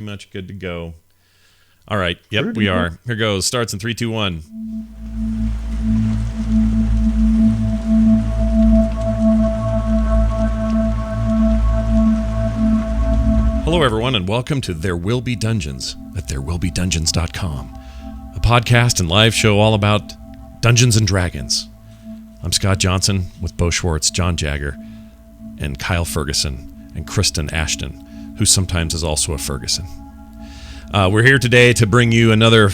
Much good to go. All right. Yep, we are. Here goes. Starts in 3, 2, 1. Hello, everyone, and welcome to There Will Be Dungeons at therewillbedungeons.com, a podcast and live show all about Dungeons and Dragons. I'm Scott Johnson with Bo Schwartz, John Jagger, and Kyle Ferguson, and Kristen Ashton, who sometimes is also a Ferguson. We're here today to bring you another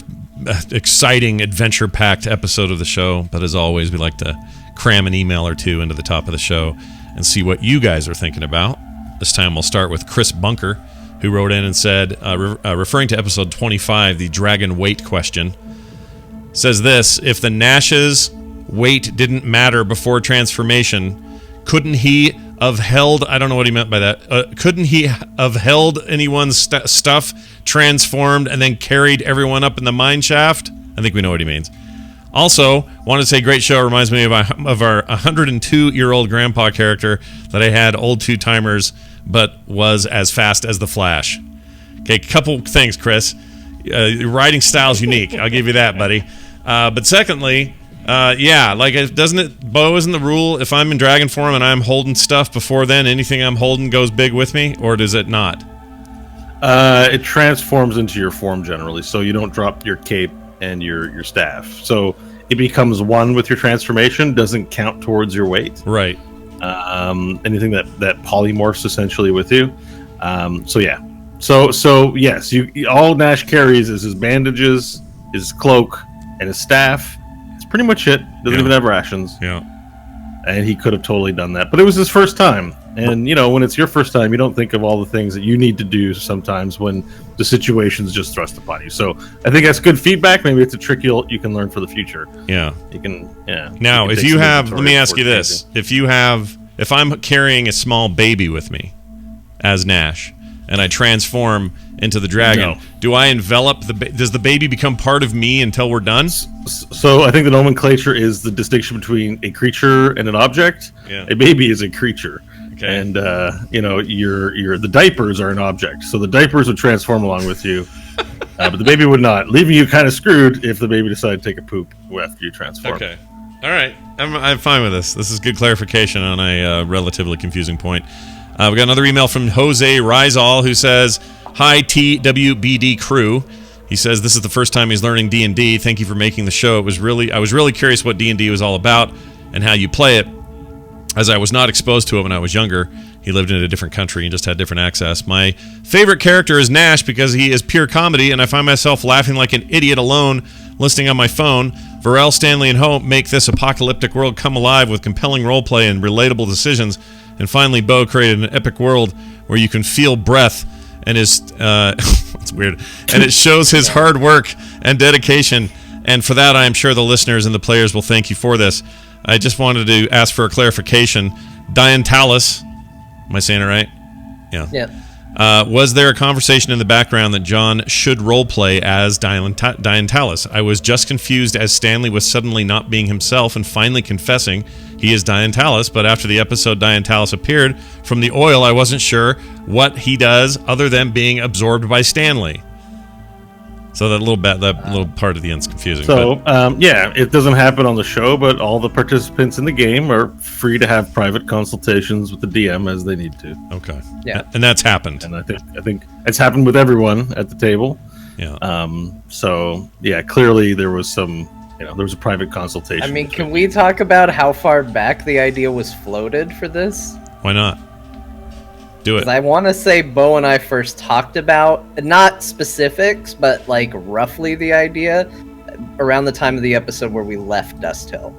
exciting, adventure-packed episode of the show, but as always, we like to cram an email or two into the top of the show and see what you guys are thinking about. This time we'll start with Chris Bunker, who wrote in and said, referring to episode 25, the dragon weight question, says this: if the Nash's weight didn't matter before transformation, couldn't he have held, I don't know what he meant by that, couldn't he have held anyone's stuff transformed and then carried everyone up in the mine shaft? I think we know what he means. Also, want to say great show. Reminds me of our 102-year-old grandpa character that I had old two-timers, but was as fast as the Flash. Okay, couple things, Chris. Your writing style's unique. I'll give you that, buddy. But secondly, doesn't it, Bo, isn't the rule if I'm in dragon form and I'm holding stuff before then, anything I'm holding goes big with me, or does it not? It transforms into your form generally, so you don't drop your cape and your staff. So it becomes one with your transformation, doesn't count towards your weight. Right. Anything that polymorphs essentially with you. So yes, all Nash carries is his bandages, his cloak, and his staff. It's pretty much it. Doesn't even have rations. Yeah. And he could have totally done that, but it was his first time. And when it's your first time, you don't think of all the things that you need to do sometimes when the situation's just thrust upon you. So I think that's good feedback. Maybe it's a trick you can learn for the future. Yeah. You can. Yeah. Now, if you have, let me ask you this: if I'm carrying a small baby with me as Nash, and I transform into the dragon, do I envelop does the baby become part of me until we're done? So I think the nomenclature is the distinction between a creature and an object. Yeah. A baby is a creature. Okay. And the diapers are an object, so the diapers would transform along with you, but the baby would not, leaving you kind of screwed if the baby decided to take a poop after you transform. Okay, all right, I'm fine with this. This is good clarification on a relatively confusing point. We got another email from Jose Rizal, who says, "Hi TWBD crew." He says this is the first time he's learning D&D. Thank you for making the show. I was really curious what D&D was all about and how you play it, as I was not exposed to it when I was younger. He lived in a different country and just had different access. My favorite character is Nash because he is pure comedy, and I find myself laughing like an idiot alone, listening on my phone. Varel, Stanley, and Hope make this apocalyptic world come alive with compelling roleplay and relatable decisions. And finally, Bo created an epic world where you can feel breath and it's weird. And it shows his hard work and dedication. And for that, I am sure the listeners and the players will thank you for this. I just wanted to ask for a clarification. Diantalis, am I saying it right? Yeah. Yeah. Was there a conversation in the background that John should roleplay as Diantalis? I was just confused as Stanley was suddenly not being himself and finally confessing he is Diantalis, but after the episode Diantalis appeared from the oil, I wasn't sure what he does other than being absorbed by Stanley. So that little part of the end's confusing. So, it doesn't happen on the show, but all the participants in the game are free to have private consultations with the DM as they need to. Okay. Yeah. And that's happened. And I think it's happened with everyone at the table. Yeah. Clearly there was there was a private consultation. I mean, can we talk about how far back the idea was floated for this? Why not? Do it. I want to say Bo and I first talked about, not specifics, but like roughly the idea around the time of the episode where we left Dust Hill.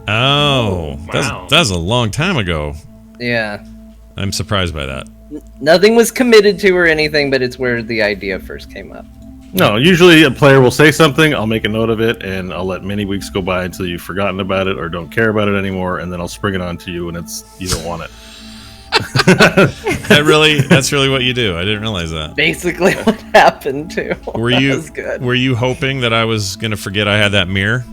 Oh, wow. That's a long time ago. Yeah. I'm surprised by that. Nothing was committed to or anything, but it's where the idea first came up. No, usually a player will say something, I'll make a note of it, and I'll let many weeks go by until you've forgotten about it or don't care about it anymore, and then I'll spring it on to you when you don't want it. That's really what you do. I didn't realize that. Basically what happened too. Were you hoping that I was going to forget I had that mirror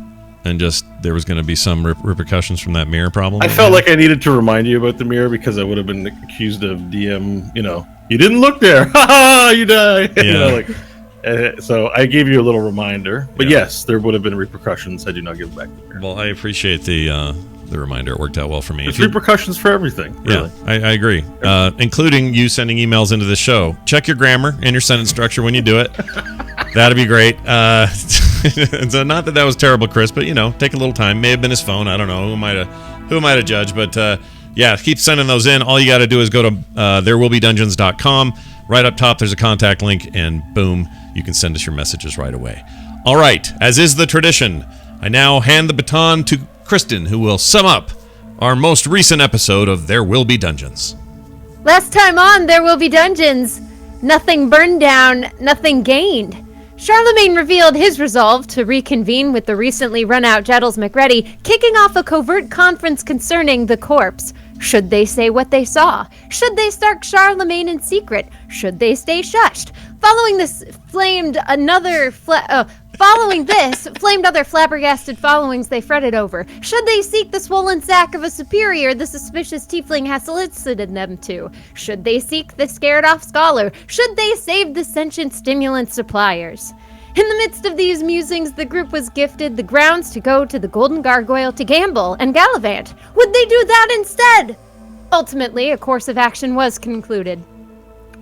and just there was going to be some repercussions from that mirror problem? I felt like I needed to remind you about the mirror because I would have been accused of DM, you didn't look there. Ha ha! You die. Yeah. So I gave you a little reminder. But Yeah. yes, there would have been repercussions had you not given back the beer. Well, I appreciate the reminder. It worked out well for me. There's repercussions for everything. Really. Yeah, I agree. Including you sending emails into the show. Check your grammar and your sentence structure when you do it. That'd be great. So not that was terrible, Chris, but take a little time. May have been his phone. I don't know. Who am I to judge? But yeah, keep sending those in. All you got to do is go to therewillbedungeons.com. Right up top, there's a contact link, and boom, you can send us your messages right away. All right, as is the tradition, I now hand the baton to Kristen, who will sum up our most recent episode of There Will Be Dungeons. Last time on There Will Be Dungeons, nothing burned down, nothing gained. Charlemagne revealed his resolve to reconvene with the recently run-out Jettles McReady, kicking off a covert conference concerning the corpse. Should they say what they saw? Should they stalk Charlemagne in secret? Should they stay shushed? Following this, flamed other flabbergasted followings they fretted over. Should they seek the swollen sack of a superior the suspicious tiefling has solicited them to? Should they seek the scared-off scholar? Should they save the sentient stimulant suppliers? In the midst of these musings, the group was gifted the grounds to go to the Golden Gargoyle to gamble and gallivant. Would they do that instead? Ultimately, a course of action was concluded.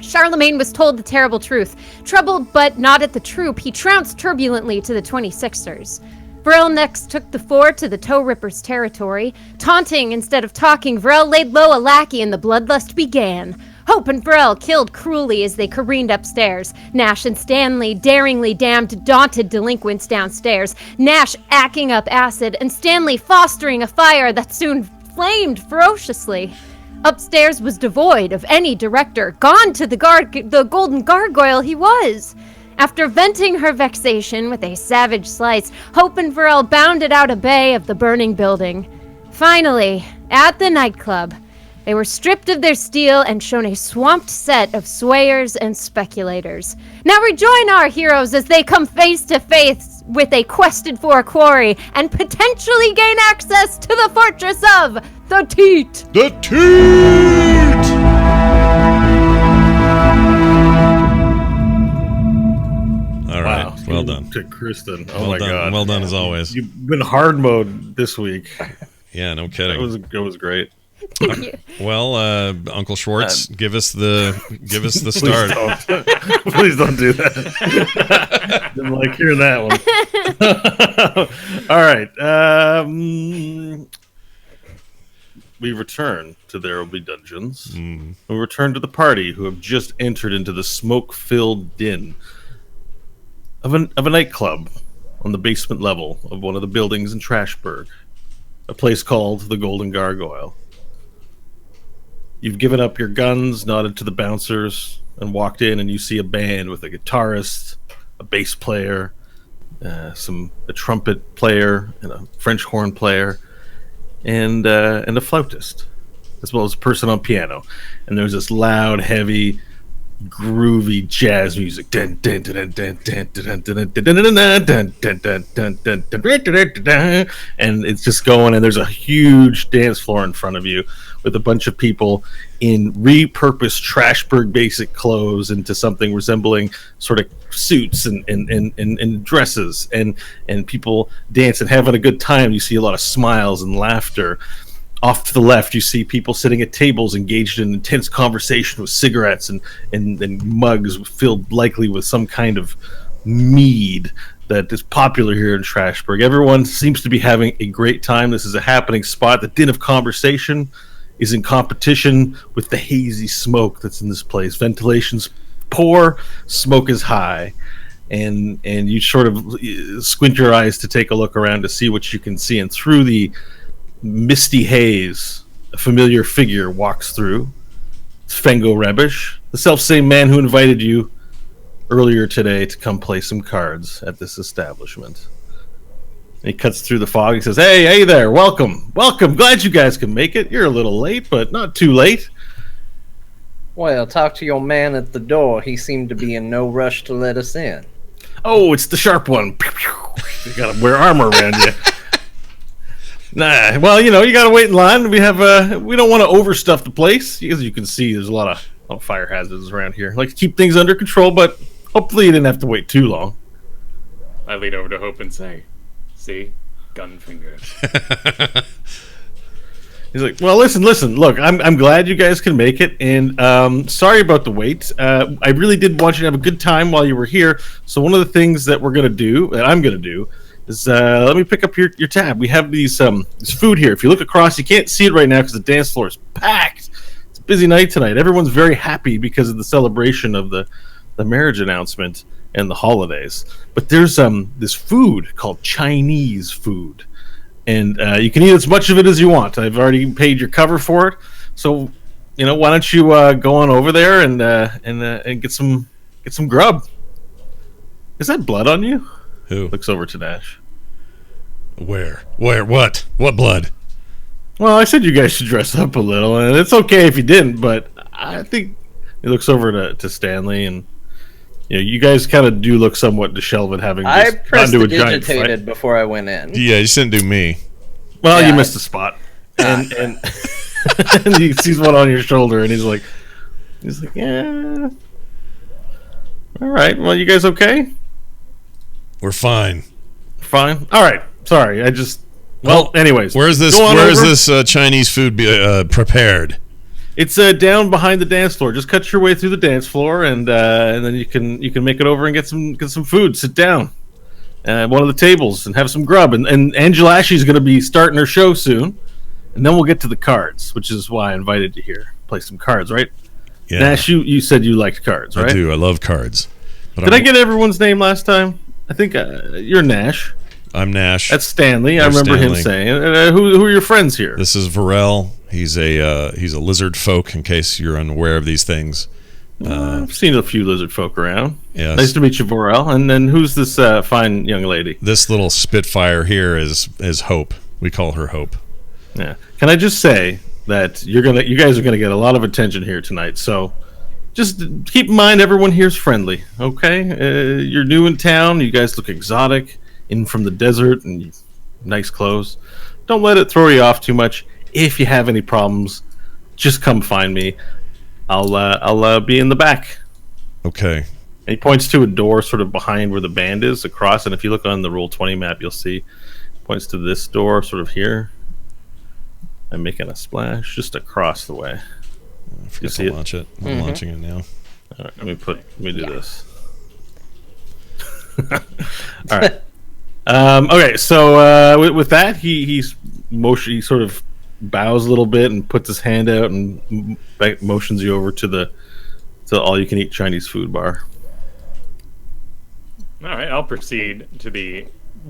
Charlemagne was told the terrible truth. Troubled but not at the troop, he trounced turbulently to the 26ers. Vrel next took the four to the Toe Ripper's territory. Taunting instead of talking, Vrel laid low a lackey and the bloodlust began. Hope and Vrel killed cruelly as they careened upstairs. Nash and Stanley daringly damned daunted delinquents downstairs. Nash acking up acid and Stanley fostering a fire that soon flamed ferociously. Upstairs was devoid of any director. Gone to the Golden Gargoyle he was. After venting her vexation with a savage slice, Hope and Vrel bounded out a bay of the burning building. Finally, at the nightclub, they were stripped of their steel and shown a swamped set of swayers and speculators. Now rejoin our heroes as they come face to face with a quested for quarry and potentially gain access to the fortress of the Teat. The Teat! All right, Wow. well done. To Kristen. Oh Well my done. God. Well done as always. You've been hard mode this week. Yeah, no kidding. It was great. Thank you. Well, Uncle Schwartz, give us the Please start. don't. Please don't do that. Didn't like hearing that one. All right. We return to There Will Be Dungeons. We return to the party who have just entered into the smoke-filled din of a nightclub on the basement level of one of the buildings in Trashburg, a place called the Golden Gargoyle. You've given up your guns, nodded to the bouncers, and walked in, and you see a band with a guitarist, a bass player, a trumpet player, and a French horn player, and a flautist, as well as a person on piano. And there's this loud, heavy, groovy jazz music, and it's just going. And there's a huge dance floor in front of you with a bunch of people in repurposed Trashburg basic clothes into something resembling sort of suits and dresses, and people dancing, having a good time. You see a lot of smiles and laughter. Off to the left, you see people sitting at tables engaged in intense conversation with cigarettes and mugs filled likely with some kind of mead that is popular here in Trashburg. Everyone seems to be having a great time. This is a happening spot. The din of conversation is in competition with the hazy smoke that's in this place. Ventilation's poor, smoke is high. And you sort of squint your eyes to take a look around to see what you can see. And through the misty haze, a familiar figure walks through. It's Fengo Rebish, the self-same man who invited you earlier today to come play some cards at this establishment. And he cuts through the fog. He says, hey there, welcome. Glad you guys can make it. You're a little late, but not too late. Well, talk to your man at the door. He seemed to be in no rush to let us in. Oh, it's the sharp one. You gotta wear armor around you. Nah, well, you gotta wait in line. We don't want to overstuff the place. As you can see, there's a lot fire hazards around here. Like to keep things under control, but hopefully you didn't have to wait too long. I lean over to Hope and say, "See, gun fingers." He's like, well, listen. Look, I'm glad you guys can make it, and sorry about the wait. I really did want you to have a good time while you were here. So one of the things that I'm gonna do, is let me pick up your tab. We have these this food here. If you look across, you can't see it right now because the dance floor is packed. It's a busy night tonight. Everyone's very happy because of the celebration of the marriage announcement and the holidays. But there's this food called Chinese food. And you can eat as much of it as you want. I've already paid your cover for it, so why don't you go on over there and get some grub? Is that blood on you? Who looks over to Nash? Where? What blood? Well, I said you guys should dress up a little, and it's okay if you didn't. But I think he looks over to Stanley, and you guys kind of do look somewhat disheveled, having I just gone to a giant fight. prestidigitated before I went in. Yeah, you shouldn't do me. Well, Yeah, you missed a spot, and and he sees one on your shoulder, and he's like, yeah, all right. Well, you guys okay? We're fine. Fine. All right. Sorry, I just. Well, anyways, Where's this? go on Where is over. this Chinese food prepared? It's down behind the dance floor. Just cut your way through the dance floor, and then you can make it over and get some food. Sit down at one of the tables and have some grub. And Angela Ashley's going to be starting her show soon, and then we'll get to the cards, which is why I invited you here. Play some cards, right? Yeah, Nash, you said you liked cards, right? I do. I love cards. But Did I get everyone's name last time? I think you're Nash. I'm Nash. That's Stanley. I There's remember him Stanley. saying. Who are your friends here? This is Varel. He's a lizard folk. In case you're unaware of these things. I've seen a few lizard folk around. Yes. Nice to meet you, Vorel. And then who's this fine young lady? This little spitfire here is Hope. We call her Hope. Yeah. Can I just say that you guys are gonna get a lot of attention here tonight. So just keep in mind everyone here's friendly. Okay. You're new in town. You guys look exotic, in from the desert, and nice clothes. Don't let it throw you off too much. If you have any problems, just come find me. I'll be in the back. Okay. And he points to a door sort of behind where the band is across. And if you look on the Roll20 map, you'll see points to this door sort of here. I'm making a splash just across the way. I forgot see to it? launch it. I'm launching it now. All right, let me do this. All right. Okay, so with that, he sort of bows a little bit and puts his hand out and motions you over to the all-you-can-eat Chinese food bar. All right, I'll proceed to the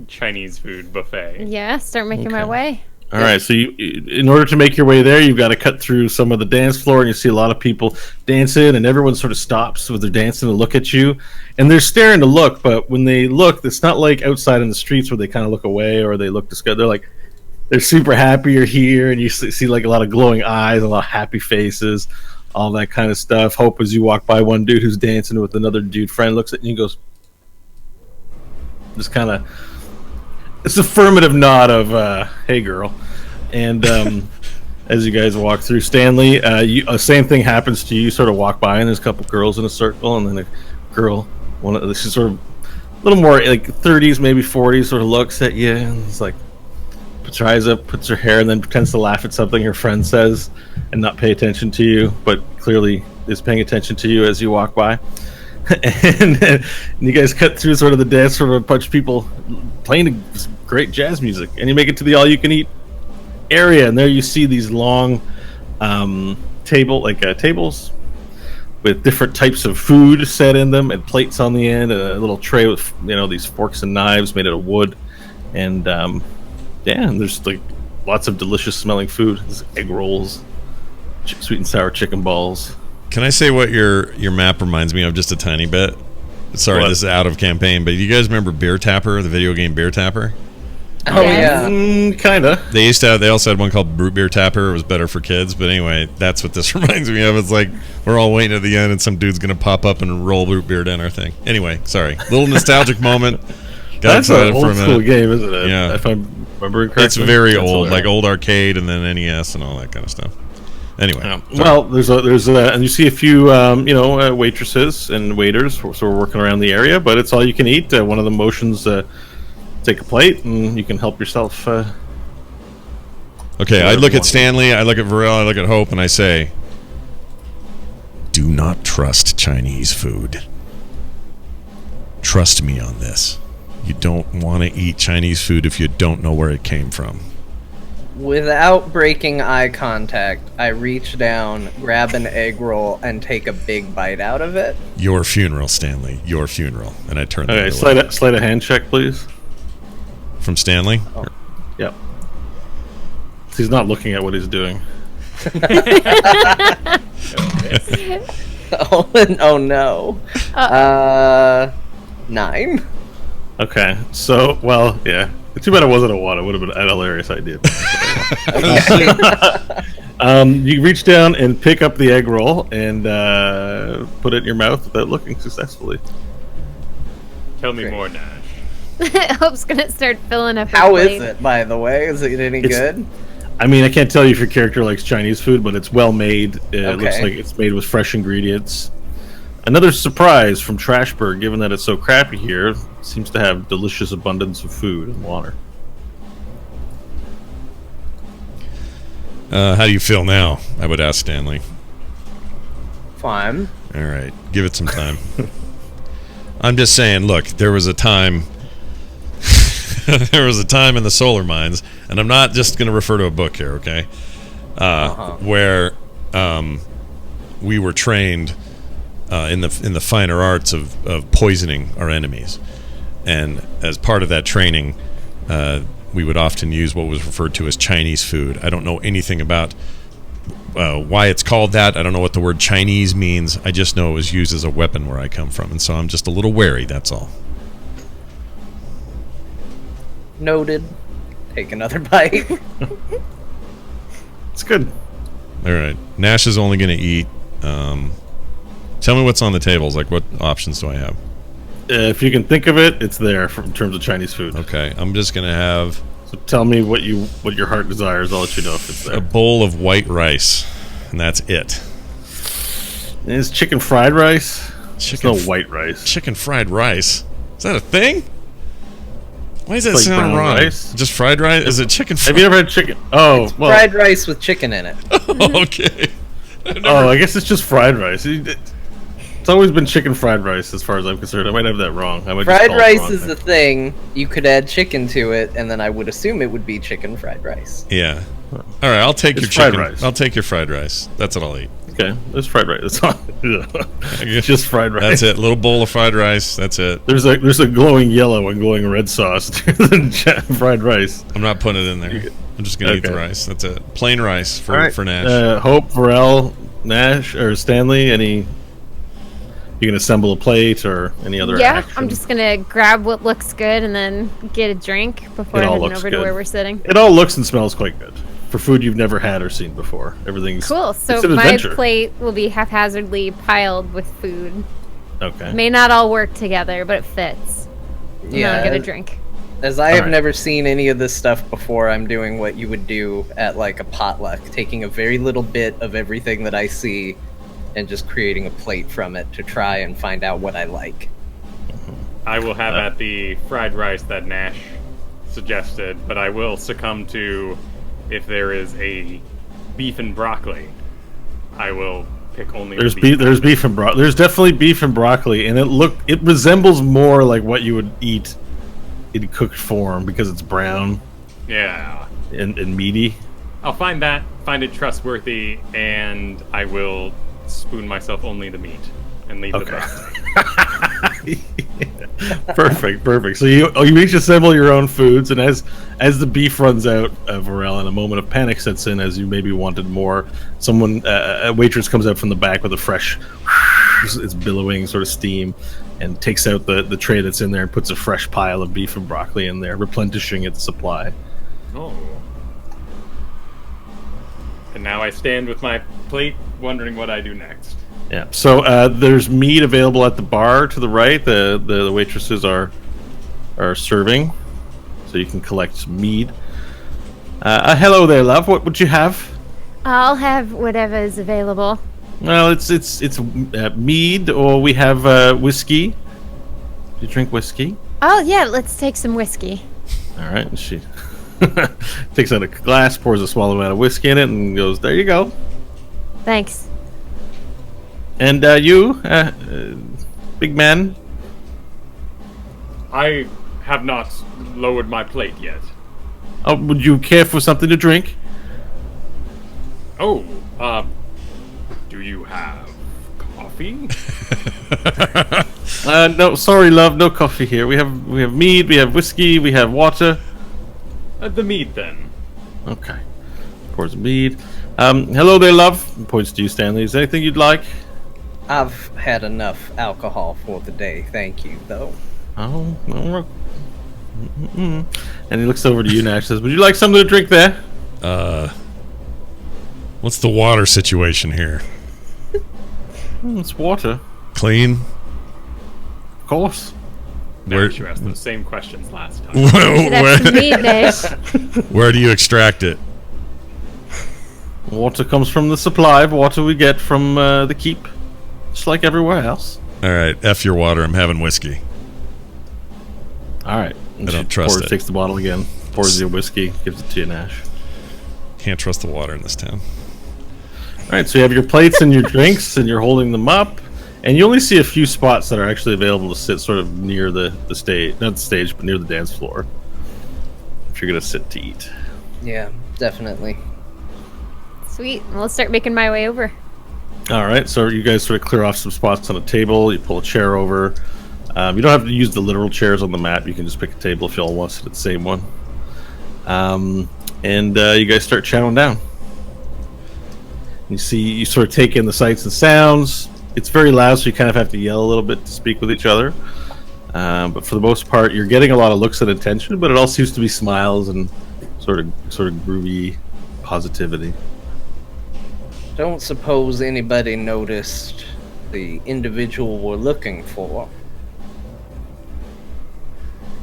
Chinese food buffet. Yeah, start making my Okay. way. All right, so in order to make your way there, you've got to cut through some of the dance floor, and you see a lot of people dancing, and everyone sort of stops with their dancing to look at you, and they're staring to look. But when they look, it's not like outside in the streets where they kind of look away or they look disgusted. They're super happy you're here, and you see like a lot of glowing eyes, a lot of happy faces, all that kind of stuff. Hope as you walk by one dude who's dancing with another dude friend looks at you and goes, just kind of. It's an affirmative nod of "Hey, girl," and as you guys walk through, Stanley, same thing happens to you. You sort of walk by, and there's a couple girls in a circle, and then a girl, she's sort of a little more like 30s, maybe 40s, sort of looks at you, and it's like puts her eyes up, puts her hair, and then pretends to laugh at something her friend says, and not pay attention to you, but clearly is paying attention to you as you walk by. and you guys cut through sort of the dance, sort of a bunch of people playing great jazz music, and you make it to the all-you-can-eat area, and there you see these long tables with different types of food set in them, and plates on the end, and a little tray with these forks and knives made out of wood, and and there's like lots of delicious smelling food. There's egg rolls, sweet and sour chicken balls. Can I say what your map reminds me of just a tiny bit? Sorry, What? this is out of campaign, but you guys remember Beer Tapper, the video game Beer Tapper? Oh Yes. yeah. Kinda. They also had one called Brute Beer Tapper. It was better for kids, but anyway, that's what this reminds me of. It's like we're all waiting at the end, and some dude's gonna pop up and roll root beer down our thing. Anyway, sorry, little nostalgic moment. Got That's excited an for a old school minute. game, isn't it? Yeah. If I'm remembering correctly. It's very That's old, like hilarious. old arcade, and then NES and all that kind of stuff. Anyway. Well, and you see a few, waitresses and waiters. So we're working around the area, but it's all you can eat. One of the motions, take a plate, and you can help yourself. Okay, I look at Stanley, I look at Varel, I look at Hope, and I say, do not trust Chinese food. Trust me on this. You don't want to eat Chinese food if you don't know where it came from. Without breaking eye contact, I reach down, grab an egg roll, and take a big bite out of it. Your funeral, Stanley. Your funeral. And I turn the Okay, slide a hand check, please. From Stanley? Oh. Yep. He's not looking at what he's doing. Oh no. 9. Okay, so, well, yeah. Too bad it wasn't a 1. It would have been a hilarious idea. You reach down and pick up the egg roll and put it in your mouth without looking successfully. Tell me more, Nash. Hope's gonna start filling up. How is it, by the way? Is it any good? I mean, I can't tell you if your character likes Chinese food, but it's well made. It looks Okay. like it's made with fresh ingredients. Another surprise from Trashburg, given that it's so crappy here, seems to have delicious abundance of food and water. How do you feel now? I would ask Stanley. Fine. All right, give it some time. I'm just saying, look, there was a time there was a time in the solar mines, and I'm not just going to refer to a book here, okay? Where we were trained in the finer arts of poisoning our enemies. And as part of that training, we would often use what was referred to as Chinese food. I don't know anything about why it's called that. I don't know what the word Chinese means. I just know it was used as a weapon where I come from, and so I'm just a little wary, that's all. Noted. Take another bite. It's good. All right. Nash is only going to eat. Tell me what's on the tables. Like, what options do I have? If you can think of it, it's there in terms of Chinese food. Okay, I'm just going to have So tell me what your heart desires. I'll let you know if it's there. a bowl of white rice, and that's it. And it's chicken fried rice. Chicken It's no white rice. Chicken fried rice. Is that a thing? Why does that Like sound brown wrong? rice? Just fried rice? Is it chicken fried? Have you ever had chicken? Oh, well. Fried rice with chicken in it. Okay. Oh, I guess it's just fried rice. It's always been chicken fried rice, as far as I'm concerned. I might have that wrong. I might just Fried call it rice wrong is the thing. You could add chicken to it, and then I would assume it would be chicken fried rice. Yeah. All right, I'll take It's your fried chicken. rice. I'll take your fried rice. That's what I'll eat. Okay, it's fried rice. It's all. It's just fried rice. That's it. Little bowl of fried rice. That's it. There's a glowing yellow and glowing red sauce than fried rice. I'm not putting it in there. I'm just gonna eat the Okay. rice. That's it. Plain rice for All right. for Nash. Hope, Varel, Nash, or Stanley. You can assemble a plate or any other Yeah, action? I'm just gonna grab what looks good and then get a drink before It all heading looks over to good. where we're sitting. It all looks and smells quite good for food you've never had or seen before. Everything's Cool. So it's an my adventure. plate will be haphazardly piled with food. Okay. May not all work together, but it fits. And then I'll get a drink. As I have Alright. never seen any of this stuff before, I'm doing what you would do at like a potluck, taking a very little bit of everything that I see and just creating a plate from it to try and find out what I like. I will have at the fried rice that Nash suggested, but I will succumb to if there is a beef and broccoli. I will pick only There's the beef. There's beef and broccoli. There's definitely beef and broccoli, and it resembles more like what you would eat in cooked form because it's brown Yeah. and meaty. I'll find it trustworthy, and I will spoon myself only the meat and leave the Okay. broccoli. Perfect. So you each assemble your own foods, and as the beef runs out, Varel, and a moment of panic sets in as you maybe wanted more. Someone, a waitress, comes out from the back with a fresh, it's billowing sort of steam, and takes out the tray that's in there and puts a fresh pile of beef and broccoli in there, replenishing its supply. Oh. And now I stand with my plate, wondering what I do next. Yeah. So there's meat available at the bar to the right. The waitresses are serving, so you can collect some mead. Hello there, love. What would you have? I'll have whatever is available. Well, it's mead, or we have whiskey. Do you drink whiskey? Oh, yeah, let's take some whiskey. All right. And she takes out a glass, pours a small amount of whiskey in it, and goes, "There you go." Thanks. And you, big man. I have not lowered my plate yet. Oh, would you care for something to drink? Oh, do you have coffee? No, sorry, love, no coffee here. We have mead, we have whiskey, we have water. The meat, then. Okay. Pours mead. Hello there, love. Points to you, Stanley. Is there anything you'd like? I've had enough alcohol for the day, thank you, though. Oh, no. And he looks over to you, Nash. Says, "Would you like something to drink there?" What's the water situation here? It's water, Clean? of course. Nash, you asked those same questions last time. That's some meat, Nash. Where do you extract it? Water comes from the supply of water we get from the keep, just like everywhere else. All right, F your water. I'm having whiskey. All right. And I don't she trust it. Takes the bottle again, pours you whiskey, gives it to you, Nash. Can't trust the water in this town. All right, so you have your plates and your drinks, and you're holding them up, and you only see a few spots that are actually available to sit sort of near the stage, not the stage, but near the dance floor, if you're going to sit to eat. Yeah, definitely. Sweet. Well, let's start making my way over. All right, so you guys sort of clear off some spots on a table, you pull a chair over. You don't have to use the literal chairs on the mat, you can just pick a table if you all want to sit at the same one. And you guys start chowing down. You sort of take in the sights and sounds. It's very loud, so you kind of have to yell a little bit to speak with each other. But for the most part, you're getting a lot of looks and attention, but it all seems to be smiles and sort of groovy positivity. Don't suppose anybody noticed the individual we're looking for.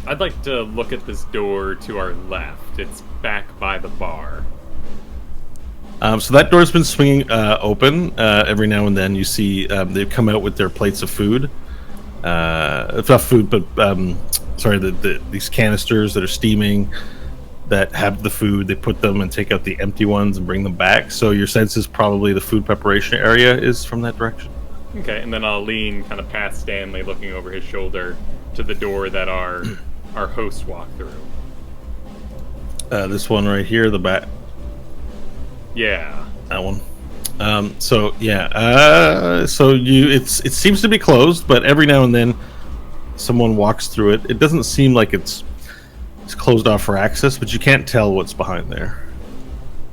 I'd like to look at this door to our left. It's back by the bar. So that door's been swinging open. Every now and then you see they've come out with their plates of food. It's not food, but these canisters that are steaming that have the food. They put them and take out the empty ones and bring them back. So your sense is probably the food preparation area is from that direction. Okay, and then I'll lean kind of past Stanley, looking over his shoulder to the door that our host walked through. This one right here, the back. Yeah. That one. So it seems to be closed, but every now and then someone walks through it. It doesn't seem like it's closed off for access, but you can't tell what's behind there.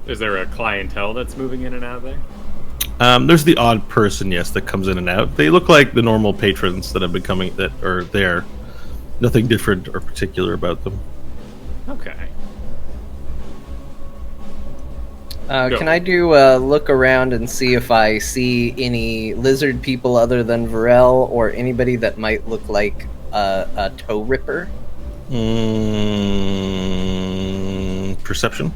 Is there a clientele that's moving in and out of there? There's the odd person, yes, that comes in and out. They look like the normal patrons that have been coming that are there. Nothing different or particular about them. Okay. Can I do a look around and see if I see any lizard people other than Varel or anybody that might look like a toe ripper? Perception.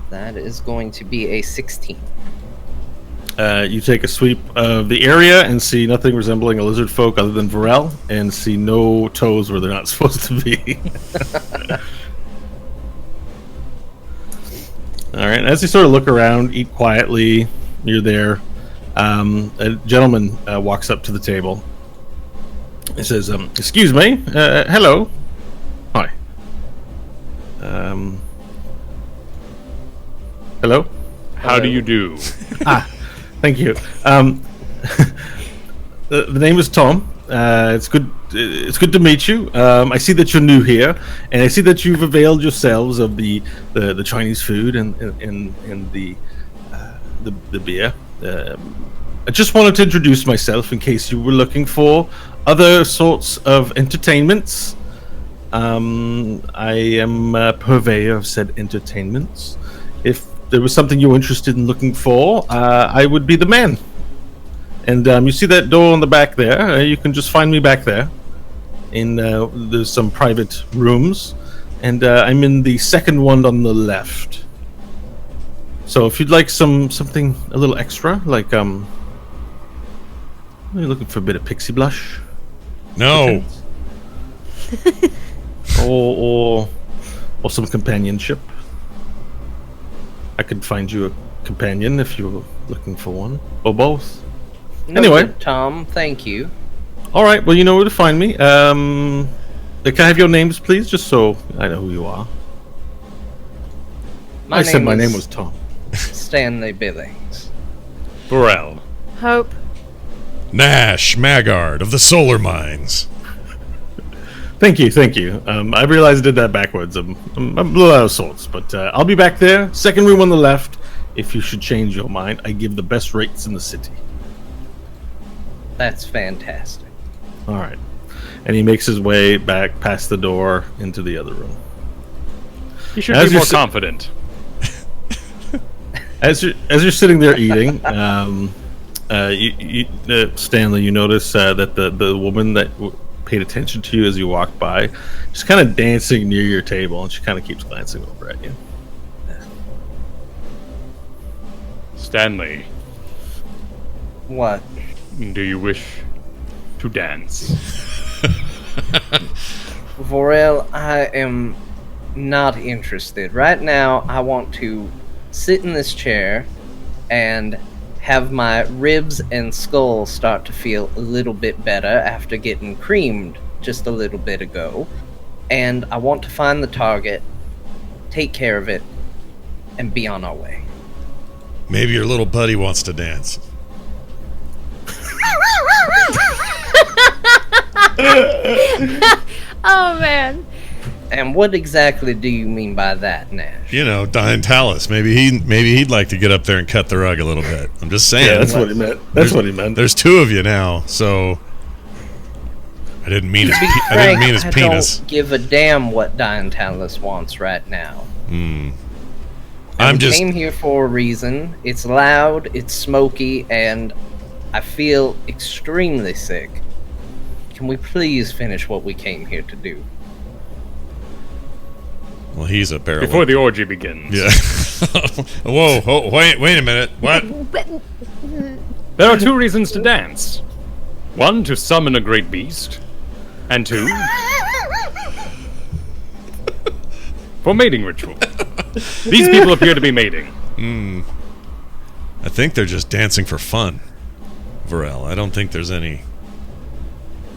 That is going to be a 16. You take a sweep of the area and see nothing resembling a lizard folk other than Varel, and see no toes where they're not supposed to be. All right. As you sort of look around, eat quietly, you're there. A gentleman walks up to the table. He says, "Excuse me. Hello. Hi. Hello. How do you do?" Thank you. The name is Tom. It's good. It's good to meet you. I see that you're new here, and I see that you've availed yourselves of the Chinese food and the beer. I just wanted to introduce myself in case you were looking for other sorts of entertainments. I am a purveyor of said entertainments. If there was something you were interested in looking for, I would be the man. And you see that door on the back there? You can just find me back there. There's some private rooms, and I'm in the second one on the left. So if you'd like something a little extra, like are you looking for a bit of pixie blush? No. or some companionship. I could find you a companion if you were looking for one, or both. Anyway. Noted, Tom, thank you. All right. Well, you know where to find me. Can I have your names, please, just so I know who you are? I said my name was Tom. Stanley Billings. Burrell. Hope. Nash Maggard of the Solar Mines. Thank you. I realized I did that backwards. I'm a little out of sorts, but I'll be back there. Second room on the left. If you should change your mind, I give the best rates in the city. That's fantastic. All right. And he makes his way back past the door into the other room. You should As be you're more si- confident. As you're sitting there eating, Stanley, you notice that the woman that paid attention to you as you walked by, she's kind of dancing near your table, and she kind of keeps glancing over at you. Stanley, What? do you wish to dance? Vorel, I am not interested. Right now, I want to sit in this chair and have my ribs and skull start to feel a little bit better after getting creamed just a little bit ago. And I want to find the target, take care of it, and be on our way. Maybe your little buddy wants to dance. Oh man. And what exactly do you mean by that, Nash? You know, Diane Tallis. Maybe he'd like to get up there and cut the rug a little bit. I'm just saying. Yeah, that's what he meant. That's what he meant. There's two of you now, so I didn't mean his. I didn't mean his penis. I don't give a damn what Diane Tallis wants right now. I'm just. came here for a reason. It's loud, it's smoky, and I feel extremely sick. Can we please finish what we came here to do? Well, he's a barrel. Before the orgy begins. Yeah. Whoa! Wait a minute. What? There are two reasons to dance. One, to summon a great beast. And two, for mating ritual. These people appear to be mating. I think they're just dancing for fun, Varel. I don't think there's any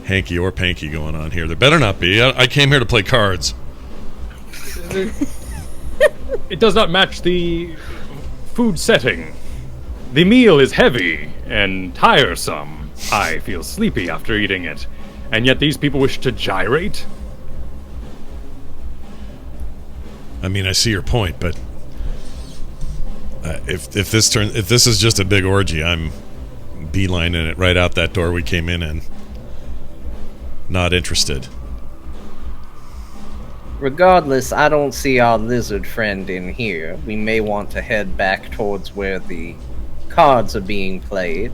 hanky or panky going on here. There better not be. I came here to play cards. It does not match the food setting. The meal is heavy and tiresome. I feel sleepy after eating it. And yet these people wish to gyrate? I mean, I see your point, but if this is just a big orgy, I'm beelining it right out that door we came in. Not interested. Regardless, I don't see our lizard friend in here. We may want to head back towards where the cards are being played.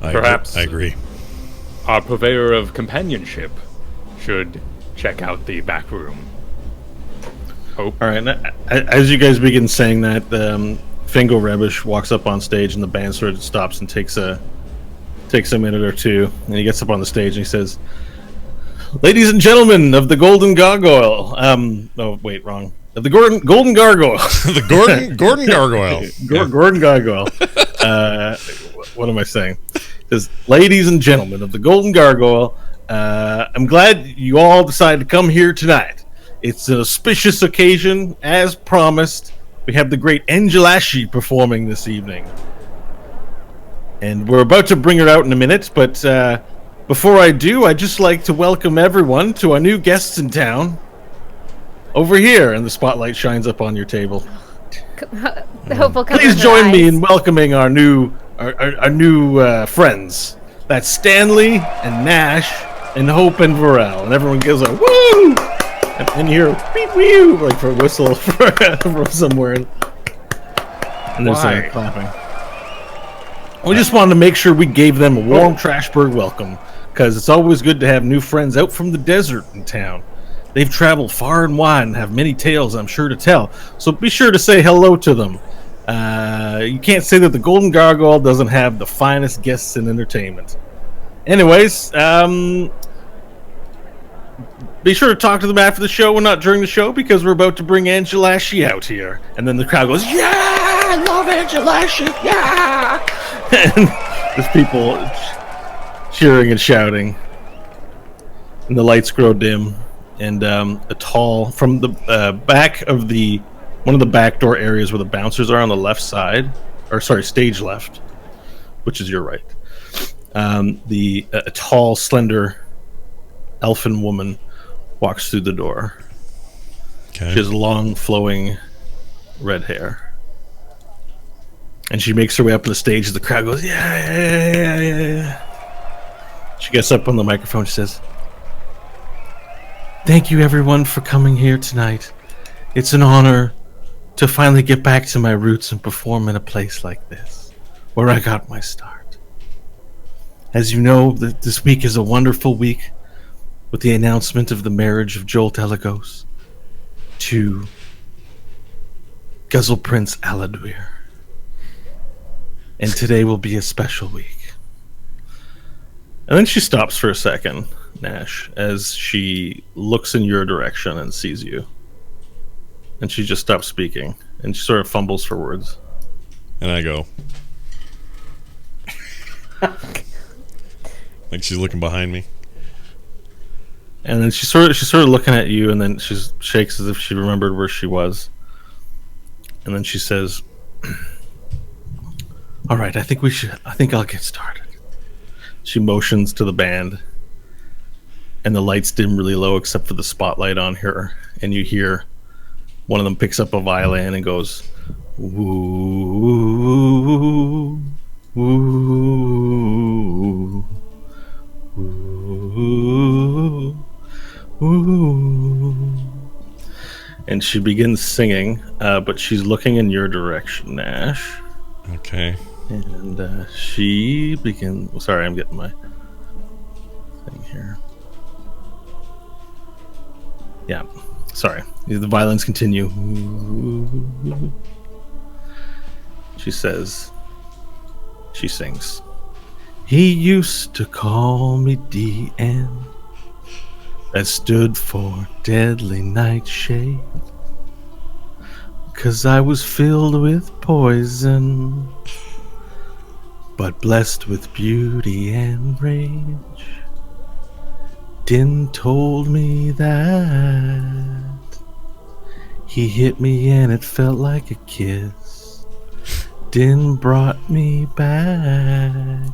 Perhaps. I agree. Our purveyor of companionship should check out the back room. Hope. All right. As you guys begin saying that, Fingal Rebish walks up on stage, and the band sort of stops and takes a minute or two, and he gets up on the stage and he says, "Ladies and gentlemen of the Golden Gargoyle." Oh, wait, wrong. Of the Golden Gargoyle. The Gordon Gargoyle. Gordon Gargoyle. What am I saying? It says, "Ladies and gentlemen of the Golden Gargoyle, I'm glad you all decided to come here tonight. It's an auspicious occasion, as promised. We have the great Angelashi performing this evening. And we're about to bring her out in a minute, but before I do, I'd just like to welcome everyone to our new guests in town. Over here," and the spotlight shines up on your table. The hope will come. "Please join me in welcoming our new friends. That's Stanley and Nash and Hope and Varel." And everyone gives a woo! And you hear beep woo, like for a whistle from somewhere. And there's Why? clapping. We just wanted to make sure we gave them a warm Trashburg welcome. because it's always good to have new friends out from the desert in town. They've traveled far and wide and have many tales, I'm sure, to tell. So be sure to say hello to them. You can't say that the Golden Gargoyle doesn't have the finest guests in entertainment. Anyways, be sure to talk to them after the show and not during the show, because we're about to bring Angelashi out here. And then the crowd goes, yeah, I love Angelashi, yeah! And there's people cheering and shouting. And the lights grow dim. And a tall, from the back of one of the back door areas where the bouncers are on the left side, or sorry, stage left, which is your right. A tall, slender, elfin woman walks through the door. Okay. She has long, flowing red hair. And she makes her way up to the stage as the crowd goes, yeah. She gets up on the microphone. She says, "Thank you, everyone, for coming here tonight. It's an honor to finally get back to my roots and perform in a place like this, where I got my start. As you know, this week is a wonderful week with the announcement of the marriage of Joel Telagos to Guzzle Prince Aladuir. And today will be a special week." And then she stops for a second, Nash, as she looks in your direction and sees you. And she just stops speaking, and she sort of fumbles for words. And I go. Like she's looking behind me. And then she's sort of looking at you, and then she shakes as if she remembered where she was. And then she says, "All right, I think I'll get started." She motions to the band, and the lights dim really low except for the spotlight on her, and you hear one of them picks up a violin and goes, "Woo, woo, woo, woo." And she begins singing, but she's looking in your direction, Nash. Okay. And she begins... Sorry, I'm getting my thing here. Yeah, sorry. The violins continue. She says... She sings. "He used to call me DN. That stood for Deadly Nightshade. 'Cause I was filled with poison, but blessed with beauty and rage. Din told me that he hit me and it felt like a kiss. Din brought me back,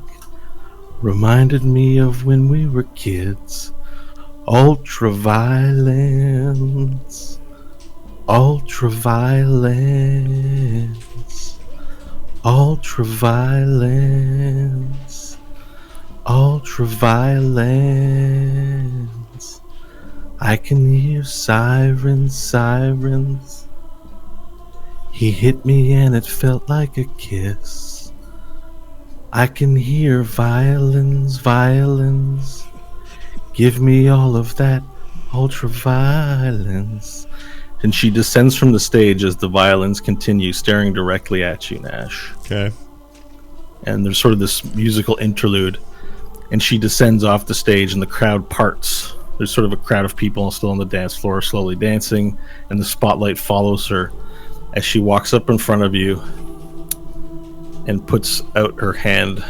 reminded me of when we were kids. Ultra violence, ultra violence, ultra violence, ultra violence. I can hear sirens, sirens. He hit me and it felt like a kiss. I can hear violins, violins. Give me all of that ultra violence." And she descends from the stage as the violins continue, staring directly at you, Nash. Okay. And there's sort of this musical interlude, and she descends off the stage and the crowd parts. There's sort of a crowd of people still on the dance floor slowly dancing, and the spotlight follows her as she walks up in front of you and puts out her hand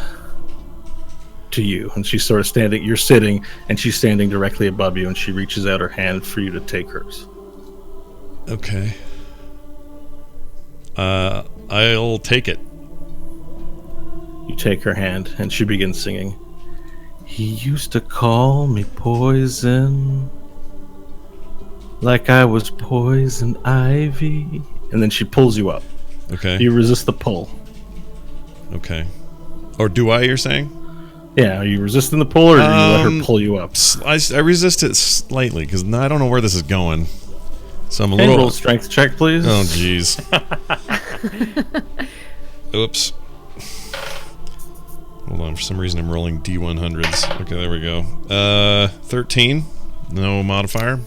to you. And she's sort of standing, you're sitting, and she's standing directly above you, and she reaches out her hand for you to take hers. Okay. I'll take it. You take her hand, and she begins singing. "He used to call me poison, like I was poison ivy." And then she pulls you up. Okay. You resist the pull. Okay. Or do I, you're saying? Yeah, are you resisting the pull, or do you let her pull you up? I resist it slightly, because I don't know where this is going. So I'm a Roll little... strength check, please. Oh, jeez. Oops. Hold Hold on, for some reason I'm rolling D100s. Okay, there we go. 13. No modifier.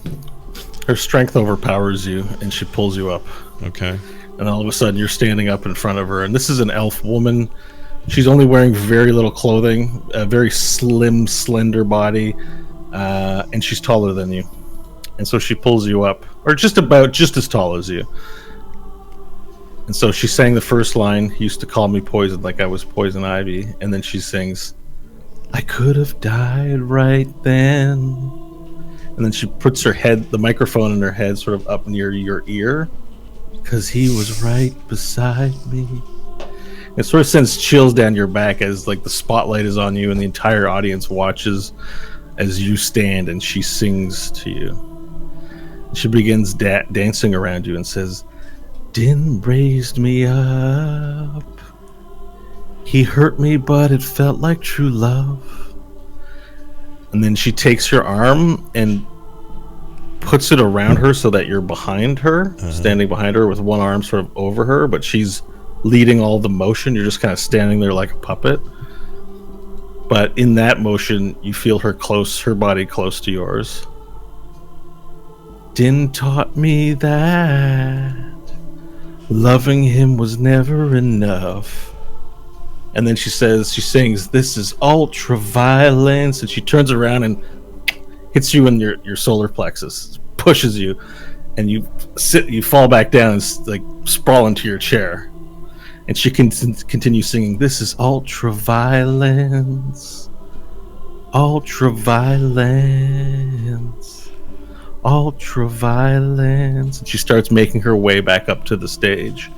Her strength overpowers you, and she pulls you up. Okay. And all of a sudden, you're standing up in front of her. And this is an elf woman. She's only wearing very little clothing, a very slim, slender body, and she's taller than you. And so she pulls you up, or just as tall as you. And so she sang the first line, "He used to call me poison like I was poison ivy." And then she sings, "I could have died right then." And then she puts the microphone in her head sort of up near your ear, "'Cause he was right beside me." It sort of sends chills down your back as like the spotlight is on you and the entire audience watches as you stand and she sings to you. She begins dancing around you and says, "Din raised me up. He hurt me, but it felt like true love." And then she takes your arm and puts it around her so that you're behind her, standing behind her with one arm sort of over her, but she's leading all the motion. You're just kind of standing there like a puppet. But in that motion, you feel her body close to yours. "Din taught me that loving him was never enough." And then she sings, "This is ultra violence." And she turns around and hits you in your solar plexus, pushes you, and you fall back down and like sprawl into your chair. And she continues singing, "This is ultra violence, ultra violence, ultra violence." And she starts making her way back up to the stage.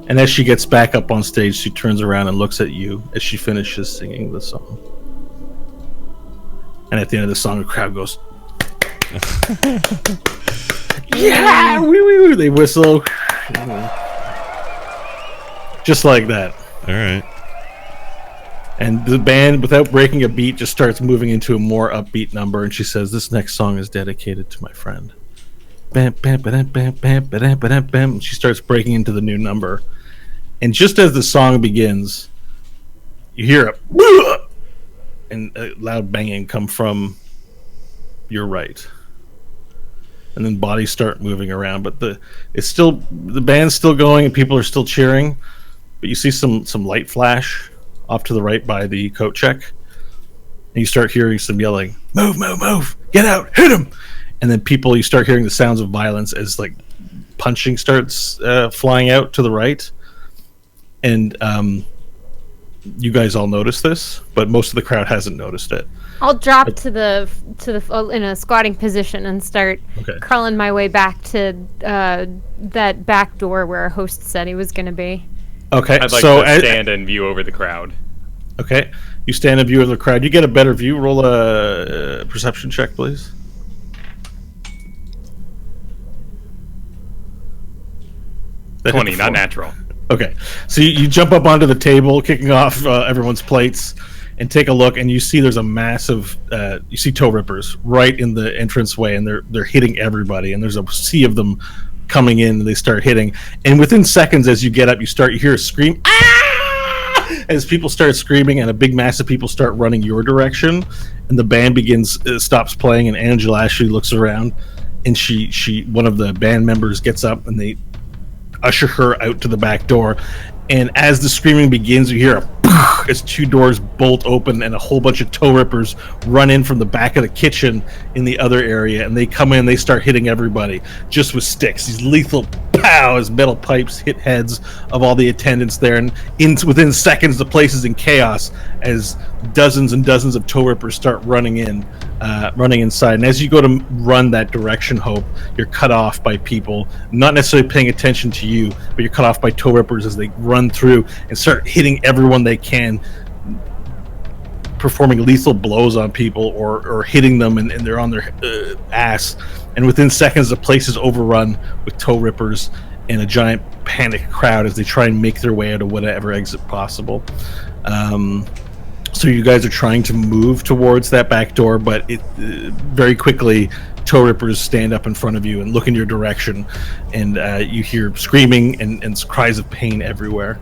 And as she gets back up on stage, she turns around and looks at you as she finishes singing the song. And at the end of the song, the crowd goes, "Yeah, woo, woo, woo." They whistle. Just like that. All right. And the band, without breaking a beat, just starts moving into a more upbeat number. And she says, "This next song is dedicated to my friend." Bam, bam, bam, bam, bam, bam, bam, bam. She starts breaking into the new number. And just as the song begins, you hear a loud banging come from your right. And then bodies start moving around, but the band's still going and people are still cheering. But you see some light flash off to the right by the coat check. And you start hearing some yelling, "Move, move, move, get out, hit him." And then you start hearing the sounds of violence as like punching starts flying out to the right. And you guys all notice this, but most of the crowd hasn't noticed it. I'll drop to the in a squatting position and start crawling my way back to that back door where our host said he was going to be. Okay, I'd like to stand in view over the crowd. Okay, you stand in view of the crowd. You get a better view. Roll a perception check, please. That 20, not natural. Okay, so you jump up onto the table, kicking off everyone's plates, and take a look, and you see there's a massive, you see toe rippers right in the entranceway, and they're hitting everybody, and there's a sea of them coming in, and they start hitting, and within seconds as you get up, you hear a scream, "Ah!" as people start screaming, and a big mass of people start running your direction, and the band stops playing, and Angela actually looks around, and one of the band members gets up, and they usher her out to the back door, and as the screaming begins, you hear as two doors bolt open and a whole bunch of toe rippers run in from the back of the kitchen in the other area, and they come in, they start hitting everybody just with sticks, these lethal pow as metal pipes hit heads of all the attendants there, and within seconds the place is in chaos as dozens and dozens of toe rippers start running inside. And as you go to run that direction, Hope, you're cut off by people not necessarily paying attention to you, but you're cut off by toe rippers as they run through and start hitting everyone they can, performing lethal blows on people or hitting them, and they're on their ass. And within seconds, the place is overrun with toe rippers and a giant panic crowd as they try and make their way out of whatever exit possible. So you guys are trying to move towards that back door, but very quickly, toe rippers stand up in front of you and look in your direction, and you hear screaming and cries of pain everywhere.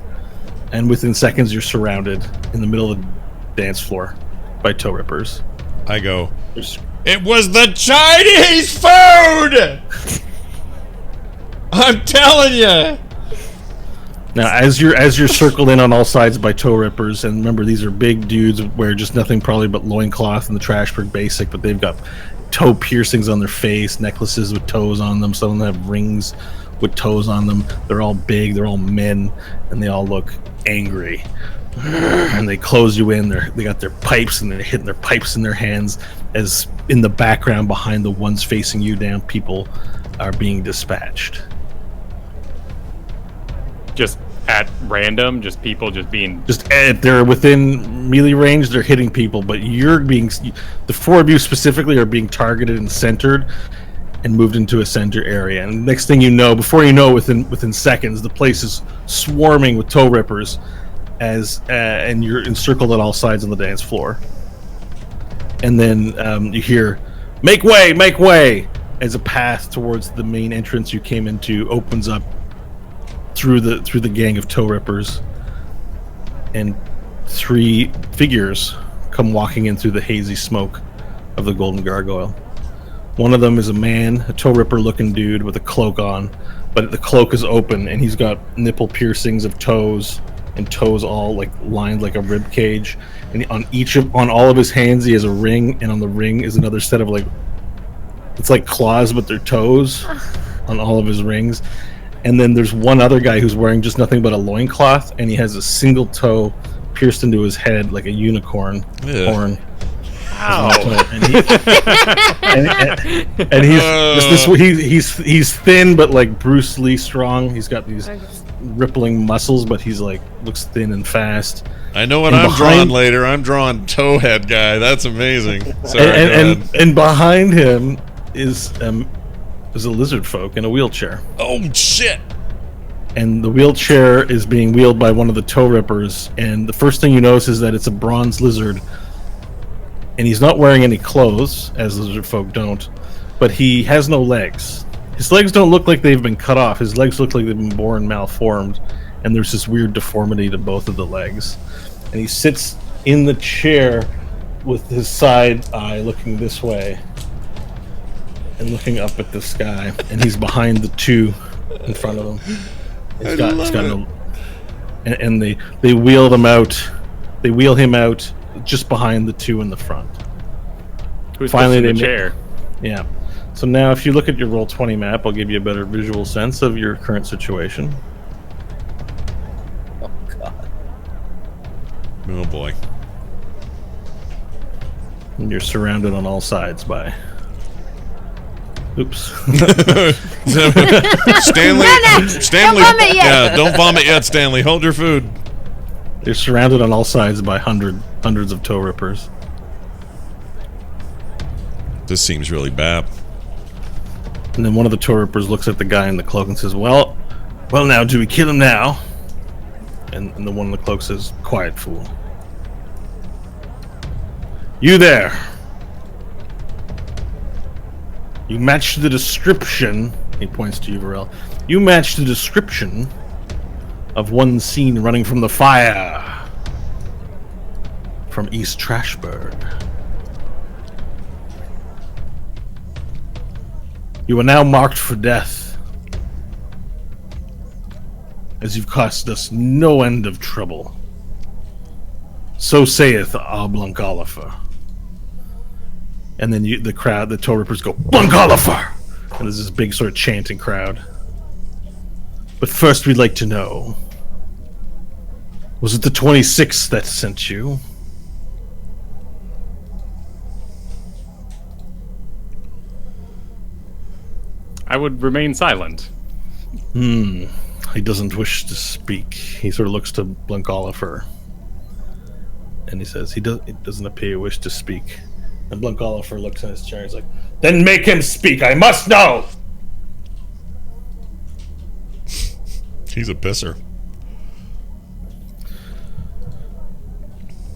And within seconds, you're surrounded in the middle of dance floor by toe rippers. I go, There's- it was the Chinese food! I'm telling you! Now, as you're circled in on all sides by toe rippers, and remember these are big dudes wear just nothing probably but loincloth and the Trashburg basic, but they've got toe piercings on their face, necklaces with toes on them. Some of them have rings with toes on them. They're all big, they're all men, and they all look angry. And they close you in. They got their pipes, and they're hitting their pipes in their hands. As in the background, behind the ones facing you down, people are being dispatched. Just at random, just people just being. Just if they're within melee range, they're hitting people. But the four of you specifically are being targeted and centered, and moved into a center area. And next thing you know, before you know, within seconds, the place is swarming with toe rippers, and you're encircled on all sides on the dance floor. And then you hear, "Make way! Make way!" as a path towards the main entrance you came into opens up through the gang of toe rippers, and 3 figures come walking in through the hazy smoke of the Golden Gargoyle. One of them is a man, a toe ripper looking dude with a cloak on, but the cloak is open and he's got nipple piercings of toes, and toes all like lined like a rib cage, and on all of his hands he has a ring, and on the ring is another set of it's like claws but they're toes on all of his rings. And then there's one other guy who's wearing just nothing but a loincloth, and he has a single toe pierced into his head like a unicorn horn. Ow. And he's thin but like Bruce Lee strong. He's got these rippling muscles, but he's like looks thin and fast. I know what I'm drawing later. I'm drawing Towhead guy. That's amazing. Sorry, and behind him is a lizard folk in a wheelchair. Oh shit! And the wheelchair is being wheeled by one of the toe rippers. And the first thing you notice is that it's a bronze lizard, and he's not wearing any clothes, as lizard folk don't. But he has no legs. His legs don't look like they've been cut off. His legs look like they've been born malformed, and there's this weird deformity to both of the legs. And he sits in the chair with his side eye looking this way and looking up at the sky, and he's behind the 2 in front of him. And they wheel them out. They wheel him out just behind the 2 in the front. Who's finally in the they chair? Yeah. So now, if you look at your Roll20 map, I'll give you a better visual sense of your current situation. Oh god. Oh boy. And you're surrounded on all sides by. Oops. Stanley. Stanley. Don't vomit yet. Yeah, don't vomit yet, Stanley. Hold your food. You're surrounded on all sides by hundreds of toe rippers. This seems really bad. And then one of the toe rippers looks at the guy in the cloak and says, well now, do we kill him now? And the one in the cloak says, quiet, fool. You there. You match the description, he points to you, Varel. You match the description of one seen running from the fire from East Trashburg. You are now marked for death, as you've cost us no end of trouble. So saith our Blancolifer. And then the toe rippers go, Blancolifer! And there's this big sort of chanting crowd. But first we'd like to know, was it the 26th that sent you? I would remain silent. He doesn't wish to speak. He sort of looks to Blancolifer, and he says, it doesn't appear you wish to speak. And Blancolifer looks in his chair and he's like, then make him speak, I must know! He's a pisser.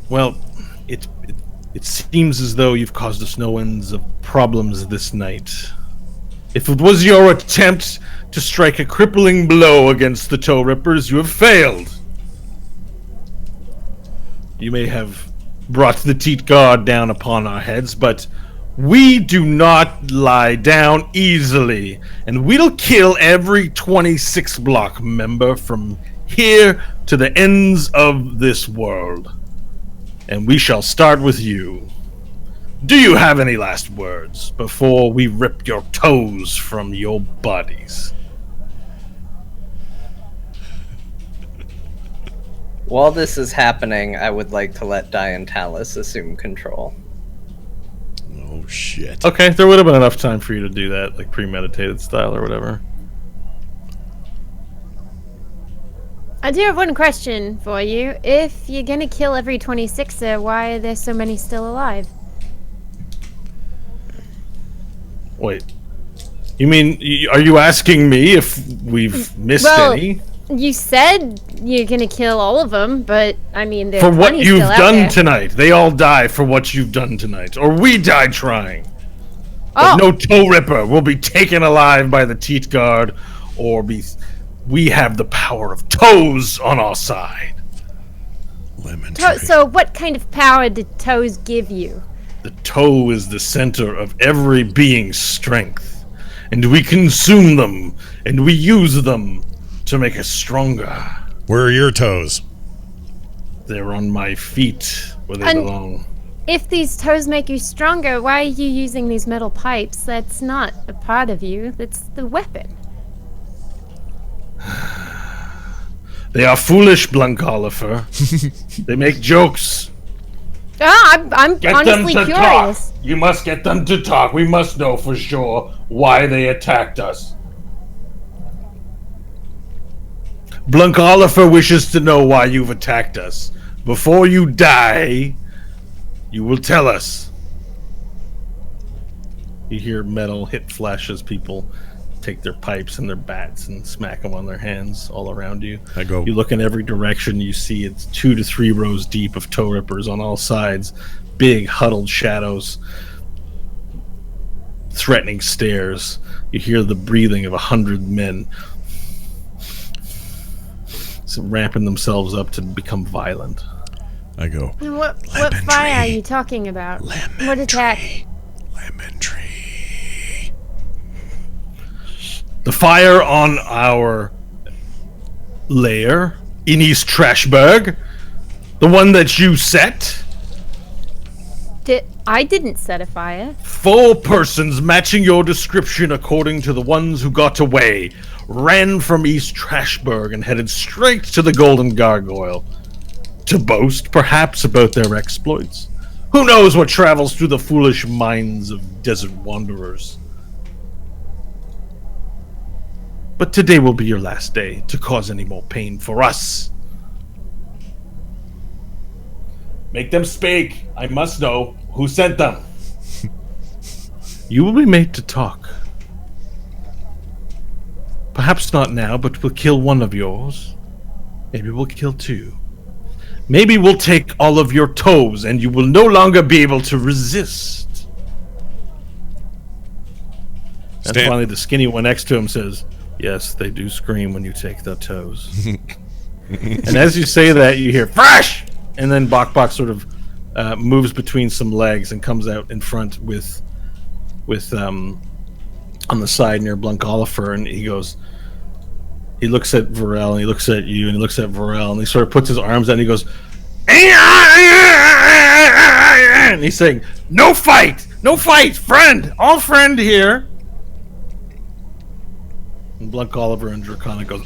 Well, it seems as though you've caused us no ends of problems this night. If it was your attempt to strike a crippling blow against the toe rippers, you have failed. You may have brought the Teat Guard down upon our heads, but we do not lie down easily, and we'll kill every 26 block member from here to the ends of this world. And we shall start with you. Do you have any last words before we rip your toes from your bodies? While this is happening, I would like to let Diantalis assume control. Oh, shit. Okay, there would have been enough time for you to do that, like premeditated style or whatever. I do have one question for you. If you're gonna kill every 26er, why are there so many still alive? Wait. You mean, are you asking me if we've missed any? You said you're gonna kill all of them, but I mean, there's For what plenty you've still out done there. tonight. They all die for what you've done tonight. Or we die trying. Oh, But no toe ripper will be taken alive by the Teat Guard, or we have the power of toes on our side. Lemon tree. so what kind of power did toes give you? The toe is the center of every being's strength, and we consume them, and we use them to make us stronger. Where are your toes? They're on my feet, where they And- belong. If these toes make you stronger, why are you using these metal pipes? That's not a part of you. That's the weapon. They are foolish, Blancolifer. They make jokes. I'm Get honestly them to curious. talk. You must get them to talk. We must know for sure why they attacked us. Blancolifer wishes to know why you've attacked us. Before you die, you will tell us. You hear metal hit flashes. People take their pipes and their bats and smack them on their hands all around you. I go, You look in every direction, you see it's 2 to 3 rows deep of toe rippers on all sides. Big huddled shadows. Threatening stares. You hear the breathing of 100 men. Ramping themselves up to become violent. I go, What Lemon fire are tree. you talking about? lemon What attack? tree. Lemon tree. The fire on our lair in East Trashburg, the one that you set, I didn't set a fire. 4 persons matching your description according to the ones who got away, ran from East Trashburg and headed straight to the Golden Gargoyle. To boast, perhaps, about their exploits. Who knows what travels through the foolish minds of desert wanderers? But today will be your last day to cause any more pain for us. Make them speak. I must know who sent them. You will be made to talk. Perhaps not now, but we'll kill one of yours. Maybe we'll kill 2. Maybe we'll take all of your toes and you will no longer be able to resist. And Stan- finally the skinny one next to him says, yes, they do scream when you take their toes. And as you say that, you hear, fresh! And then Bok Bok sort of moves between some legs and comes out in front with on the side near Blancolifer, and he goes, he looks at Varel, and he looks at you, and he looks at Varel, and he sort of puts his arms out, and he goes, and he's saying, no fight, friend, all friend here. And Blancolifer and Draconic goes,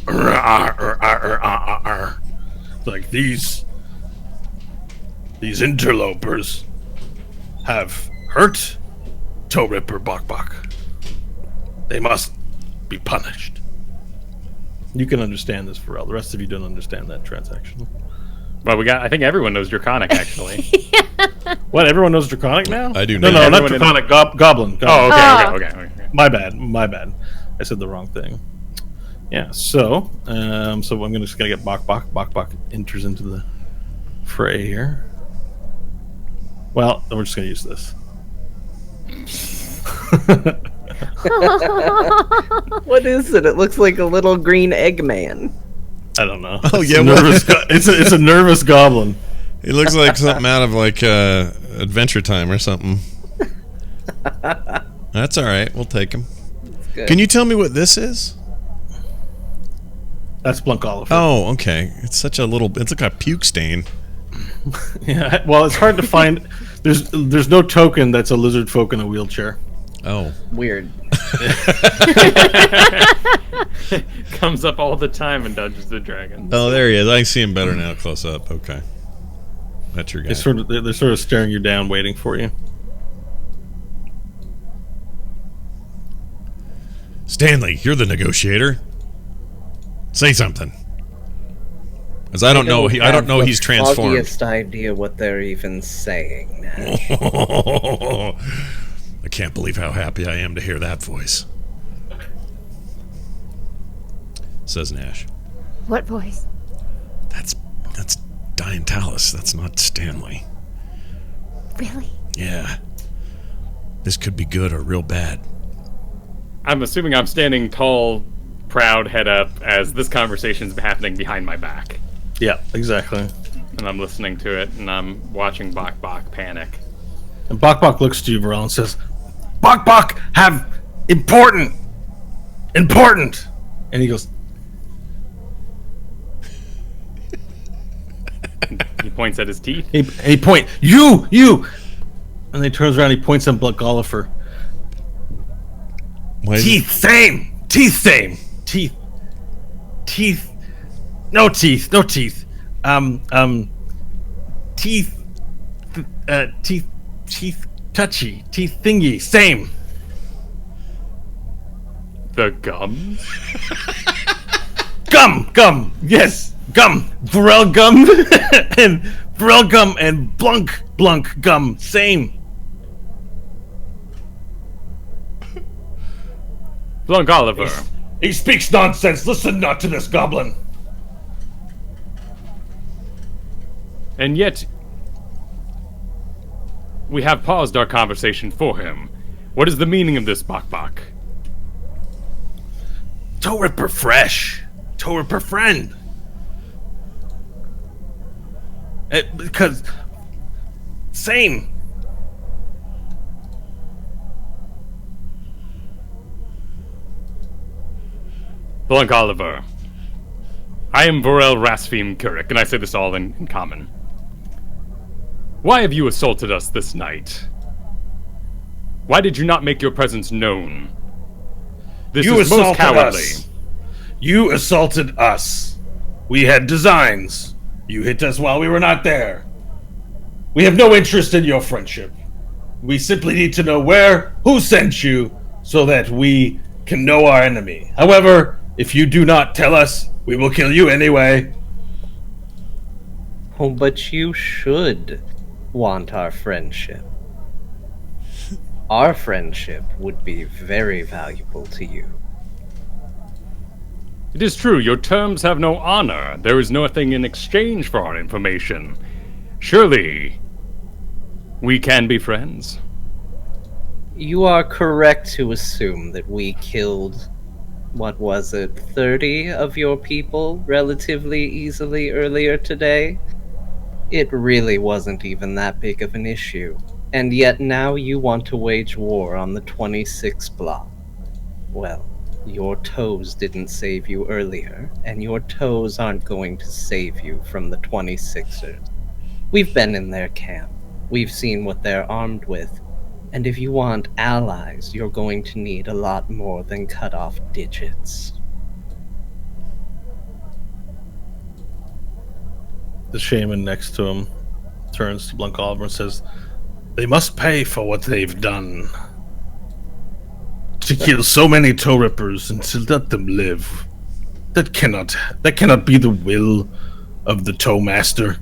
like these interlopers have hurt Toe Ripper Bok Bok. They must be punished. You can understand this, Pharrell. The rest of you don't understand that transaction. Well, I think everyone knows Draconic, actually. What, everyone knows Draconic now? I do No, know. not Everyone Draconic, Goblin. Oh, Oh. okay. My bad. I said the wrong thing. Yeah, so I'm just gonna get Bok Bok. Bok Bok enters into the fray here. Well, we're just gonna use this. What is it? It looks like a little green Eggman. I don't know. Oh, It's yeah, a well- nervous it's a nervous goblin. He looks like something out of like Adventure Time or something. That's all right. We'll take him. Good. Can you tell me what this is? That's Blunk Oliver. Oh, okay. It's such a little. It's like a puke stain. Yeah. Well, it's hard to find. There's no token that's a lizard folk in a wheelchair. Oh. Weird. Comes up all the time in Dungeons and Dragons. Oh, there he is. I can see him better now, close up. Okay. That's your guy. They're sort of staring you down, waiting for you. Stanley, you're the negotiator. Say something. Because I don't know. I don't know he's transformed. Foggiest idea what they're even saying, Nash. I can't believe how happy I am to hear that voice. Says Nash. What voice? That's Diantalis. That's not Stanley. Really? Yeah. This could be good or real bad. I'm assuming I'm standing tall, proud, head up, as this conversation's happening behind my back. Yeah, exactly. And I'm listening to it, and I'm watching Bok Bok panic. And Bok Bok looks to you, Varel, and says, Bok Bok have important. And he goes, He points at his teeth. he point, you! And then he turns around, he points at Blunk Oliver. Teeth same. Teeth. No teeth. Teeth. Teeth touchy. Teeth thingy. Same. The gums? Gum. Yes. Gum. Varel gum and Blunk gum. Same. Blunk Oliver. He speaks nonsense. Listen not to this goblin. And yet, we have paused our conversation for him. What is the meaning of this, Bok Bok? Toe Ripper fresh. Toe Ripper friend. Because same. Blunk Oliver. I am Vorel Rasfim Kurik, and I say this all in common. Why have you assaulted us this night? Why did you not make your presence known? This is most cowardly. You assaulted us. We had designs. You hit us while we were not there. We have no interest in your friendship. We simply need to know who sent you, so that we can know our enemy. However, if you do not tell us, we will kill you anyway. Oh, but you should want our friendship. Our friendship would be very valuable to you. It is true, your terms have no honor. There is nothing in exchange for our information. Surely, we can be friends. You are correct to assume that we killed, 30 of your people relatively easily earlier today? It really wasn't even that big of an issue. And yet now you want to wage war on the 26th block. Well, your toes didn't save you earlier, and your toes aren't going to save you from the 26ers. We've been in their camp. We've seen what they're armed with. And if you want allies, you're going to need a lot more than cut off digits. The shaman next to him turns to Blunk Oliver and says, they must pay for what they've done. To kill so many toe rippers and to let them live. That cannot be the will of the toe master.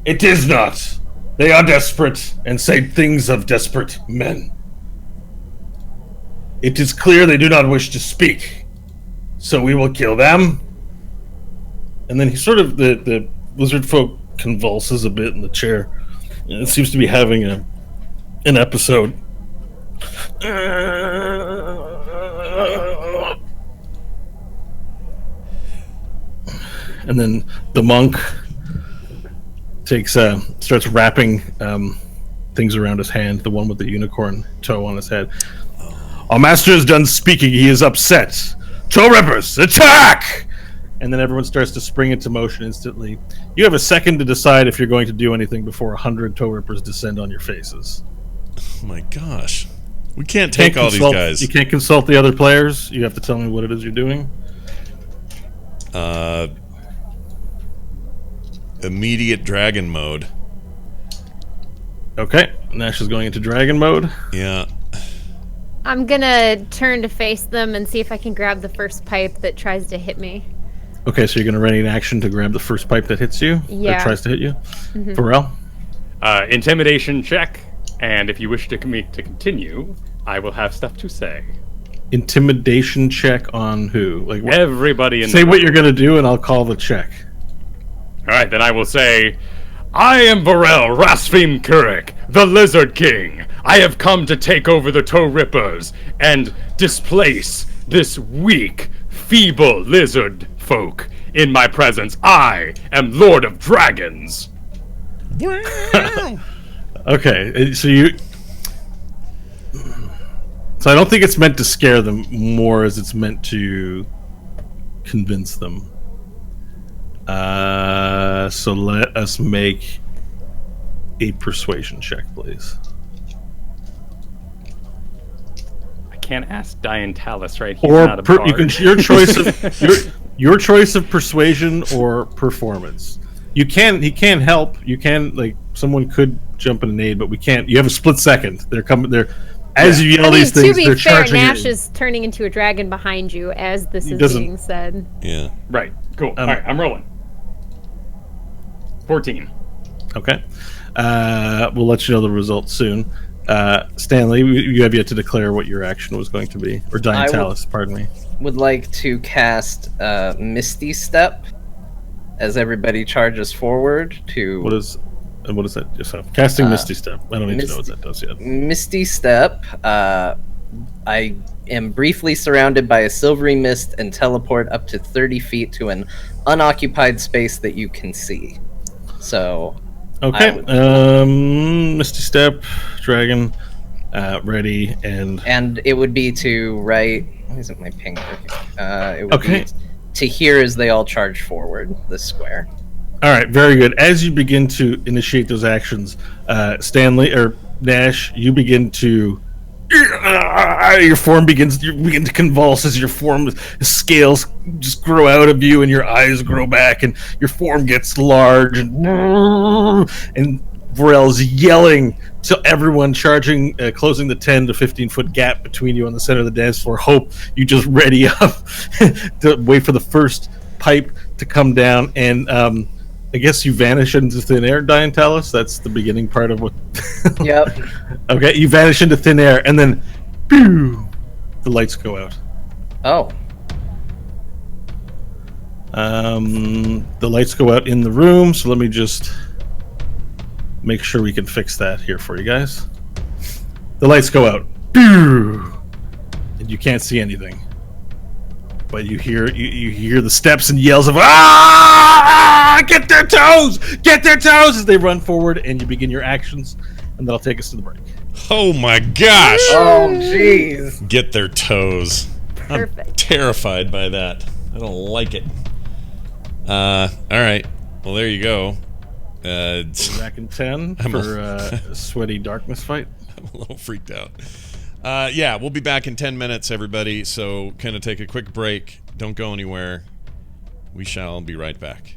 It is not. They are desperate and say things of desperate men. It is clear they do not wish to speak. So we will kill them. And then he sort of, the lizard folk convulses a bit in the chair. And it seems to be having an episode. And then the monk starts wrapping things around his hand. The one with the unicorn toe on his head. Our master is done speaking. He is upset. Toe rippers, attack! And then everyone starts to spring into motion instantly. You have a second to decide if you're going to do anything before 100 toe rippers descend on your faces. Oh my gosh. We can't take all these guys. You can't consult the other players. You have to tell me what it is you're doing. Immediate dragon mode. Okay, Nash is going into dragon mode. Yeah. I'm gonna turn to face them and see if I can grab the first pipe that tries to hit me. Okay, so you're going to ready an action to grab the first pipe that hits you? Yeah. That tries to hit you? Pharrell? Intimidation check, and if you wish to continue, I will have stuff to say. Intimidation check on who? Like what? Everybody in Say what you're going to do, and I'll call the check. All right, then I will say, I am Varel Rasfim Kurik, the Lizard King. I have come to take over the Toe Rippers and displace this weak, feeble lizard folk. In my presence, I am Lord of Dragons. Okay, so you... So I don't think it's meant to scare them more as it's meant to convince them. So let us make a persuasion check, please. I can't ask Diantalis, right? He's not a bard. You can your choice of your choice of persuasion or performance. He can't help. You can, like, someone could jump in and aid, but we can't. You have a split second. They're coming. They're as you yell these things. To they're be fair, charging. Nash is turning into a dragon behind you as this is being said. Yeah. Right. Cool. All right, I'm rolling. 14. Okay. We'll let you know the results soon. Stanley, you have yet to declare what your action was going to be, or Diantalis, pardon me. Would like to cast Misty Step as everybody charges forward to... What is that? So, casting Misty Step. I don't need to know what that does yet. Misty Step, I am briefly surrounded by a silvery mist and teleport up to 30 feet to an unoccupied space that you can see. So... Okay. Misty Step, Dragon, ready, and it would be to right... Why isn't my ping working? It would Okay. be to here as they all charge forward, this square. All right, very good. As you begin to initiate those actions, Stanley or Nash, you begin to you begin to convulse as your form scales just grow out of you and your eyes grow back and your form gets large and Varel's yelling to everyone charging, closing the 10 to 15 foot gap between you on the center of the dance floor. Hope you just ready up to wait for the first pipe to come down, and I guess you vanish into thin air, Diantalis. That's the beginning part of what... Yep. Okay, you vanish into thin air, and then pew, the lights go out. Oh. The lights go out in the room, so let me just make sure we can fix that here for you guys. The lights go out. Pew, and you can't see anything. But you hear the steps and yells of "Ah! Get their toes! Get their toes!" as they run forward, and you begin your actions, and that'll take us to the break. Oh my gosh! Oh, jeez. Get their toes. Perfect. I'm terrified by that. I don't like it. All right. Well, there you go. Rack and 10 for sweaty darkness fight. I'm a little freaked out. Yeah, we'll be back in 10 minutes, everybody. So kind of take a quick break. Don't go anywhere. We shall be right back.